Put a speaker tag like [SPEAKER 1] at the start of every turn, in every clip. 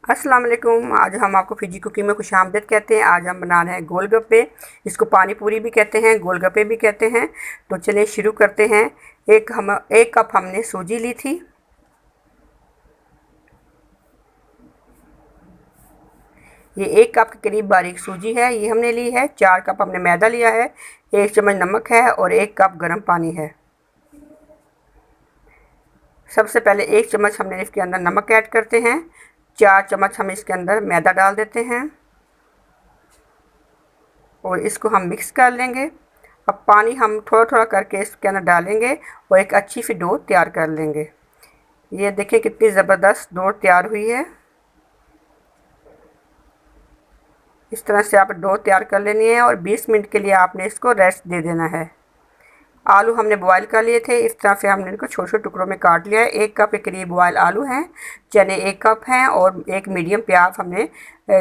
[SPEAKER 1] अस्सलाम वालेकुम। आज हम आपको फिजी कुकिंग में खुशामदीद कहते हैं। आज हम बना रहे हैं गोलगप्पे। इसको पानी पूरी भी कहते हैं, गोलगप्पे भी कहते हैं। तो चलिए शुरू करते हैं। एक कप हमने सूजी ली थी। ये 1 कप के करीब बारीक सूजी है, ये हमने ली है। 4 कप हमने मैदा लिया है, 1 चम्मच नमक है और 1 कप गर्म पानी है। सबसे पहले 1 चम्मच हमने इसके अंदर नमक ऐड करते हैं। 4 चम्मच हम इसके अंदर मैदा डाल देते हैं और इसको हम मिक्स कर लेंगे। अब पानी हम थोड़ा थोड़ा करके इसके अंदर डालेंगे और एक अच्छी सी डो तैयार कर लेंगे। ये देखिए कितनी ज़बरदस्त डो तैयार हुई है। इस तरह से आप डो तैयार कर लेनी है और 20 मिनट के लिए आपने इसको रेस्ट दे देना है। आलू हमने बॉयल कर लिए थे, इस तरह से हमने इनको छोटे छोटे टुकड़ों में काट लिया है। 1 कप के करीब बॉयल आलू हैं, चने 1 कप हैं और एक मीडियम प्याज हमने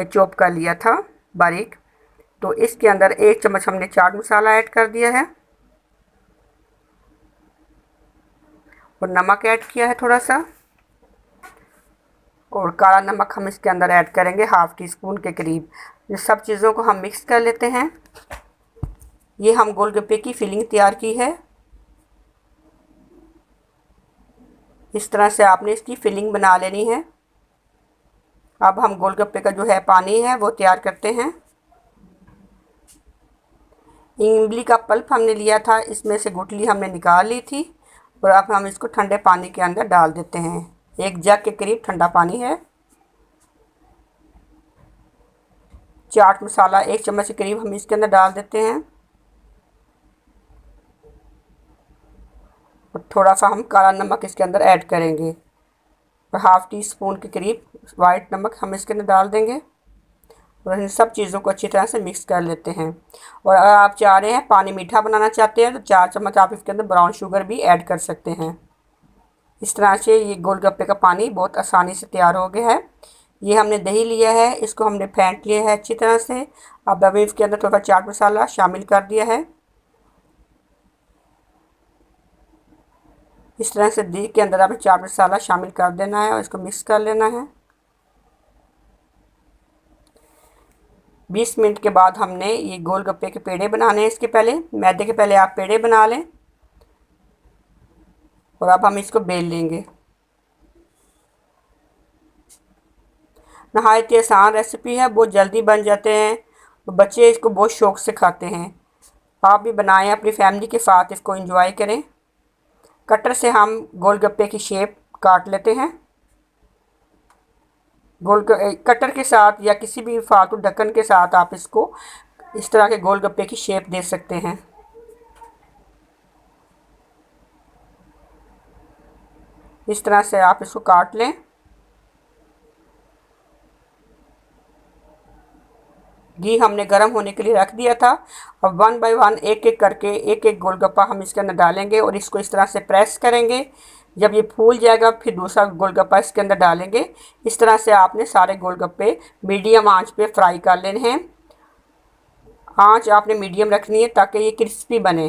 [SPEAKER 1] चॉप कर लिया था बारीक। तो इसके अंदर 1 चम्मच हमने चाट मसाला ऐड कर दिया है और नमक ऐड किया है थोड़ा सा, और काला नमक हम इसके अंदर ऐड करेंगे ½ टीस्पून के करीब। ये सब चीज़ों को हम मिक्स कर लेते हैं। ये हम गोलगप्पे की फिलिंग तैयार की है। इस तरह से आपने इसकी फिलिंग बना लेनी है। अब हम गोलगप्पे का जो है पानी है वो तैयार करते हैं। इमली का पल्प हमने लिया था, इसमें से गुठली हमने निकाल ली थी और अब हम इसको ठंडे पानी के अंदर डाल देते हैं। 1 जग के करीब ठंडा पानी है। चाट मसाला 1 चम्मच के करीब हम इसके अंदर डाल देते हैं और थोड़ा सा हम काला नमक इसके अंदर ऐड करेंगे और ½ टीस्पून के करीब वाइट नमक हम इसके अंदर डाल देंगे और इन सब चीज़ों को अच्छी तरह से मिक्स कर लेते हैं। और अगर आप चाह रहे हैं पानी मीठा बनाना चाहते हैं तो 4 चम्मच आप इसके अंदर ब्राउन शुगर भी ऐड कर सकते हैं। इस तरह से ये गोलगप्पे का पानी बहुत आसानी से तैयार हो गया है। ये हमने दही लिया है, इसको हमने फेंट लिया है अच्छी तरह से। अब अभी इसके अंदर थोड़ा चाट मसाला शामिल कर दिया है। इस तरह से दही के अंदर हमें चाट मसाला शामिल कर देना है और इसको मिक्स कर लेना है। 20 मिनट के बाद हमने ये गोलगप्पे के पेड़े बनाने हैं। इसके पहले मैदे के पहले आप पेड़े बना लें और अब हम इसको बेल लेंगे। नहायत ही आसान रेसिपी है, बहुत जल्दी बन जाते हैं, तो बच्चे इसको बहुत शौक़ से खाते हैं। आप भी बनाएं, अपनी फैमिली के साथ इसको एंजॉय करें। कटर से हम गोलगप्पे की शेप काट लेते हैं। कटर के साथ या किसी भी फालतू ढक्कन के साथ आप इसको इस तरह के गोलगप्पे की शेप दे सकते हैं। इस तरह से आप इसको काट लें। घी हमने गर्म होने के लिए रख दिया था। अब 1 बाय 1 एक एक करके एक एक गोलगप्पा हम इसके अंदर डालेंगे और इसको इस तरह से प्रेस करेंगे। जब ये फूल जाएगा फिर दूसरा गोलगप्पा इसके अंदर डालेंगे। इस तरह से आपने सारे गोलगप्पे मीडियम आंच पे फ्राई कर लेने हैं। आंच आपने मीडियम रखनी है ताकि ये क्रिस्पी बने।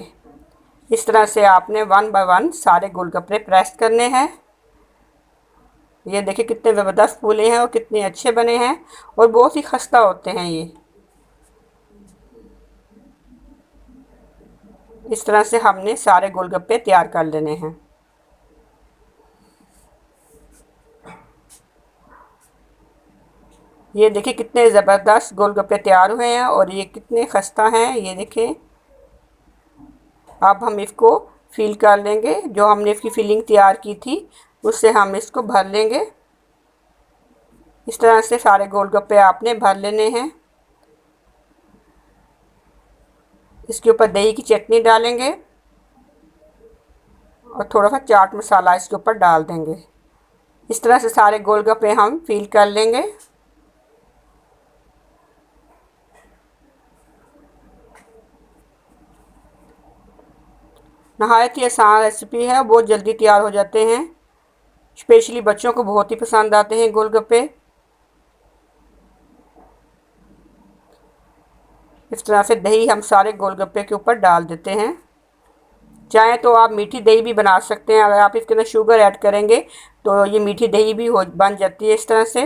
[SPEAKER 1] इस तरह से आपने 1 बाय 1 सारे गोलगप्पे प्रेस करने हैं। ये देखिए कितने ज़बरदस्त फूले हैं और कितने अच्छे बने हैं और बहुत ही खस्ता होते हैं ये। इस तरह से हमने सारे गोलगप्पे तैयार कर लेने हैं। ये देखिए कितने ज़बरदस्त गोलगप्पे तैयार हुए हैं और ये कितने खस्ता हैं। ये देखें। अब हम इसको फिल कर लेंगे। जो हमने इसकी फिलिंग तैयार की थी उससे हम इसको भर लेंगे। इस तरह से सारे गोलगप्पे आपने भर लेने हैं। इसके ऊपर दही की चटनी डालेंगे और थोड़ा सा चाट मसाला इसके ऊपर डाल देंगे। इस तरह से सारे गोलगप्पे हम फिल कर लेंगे। नहायत ही आसान रेसिपी है, बहुत जल्दी तैयार हो जाते हैं। स्पेशली बच्चों को बहुत ही पसंद आते हैं गोलगप्पे। इस तरह से दही हम सारे गोलगप्पे के ऊपर डाल देते हैं। चाहे तो आप मीठी दही भी बना सकते हैं। अगर आप इसके अंदर शुगर ऐड करेंगे तो ये मीठी दही भी बन जाती है इस तरह से।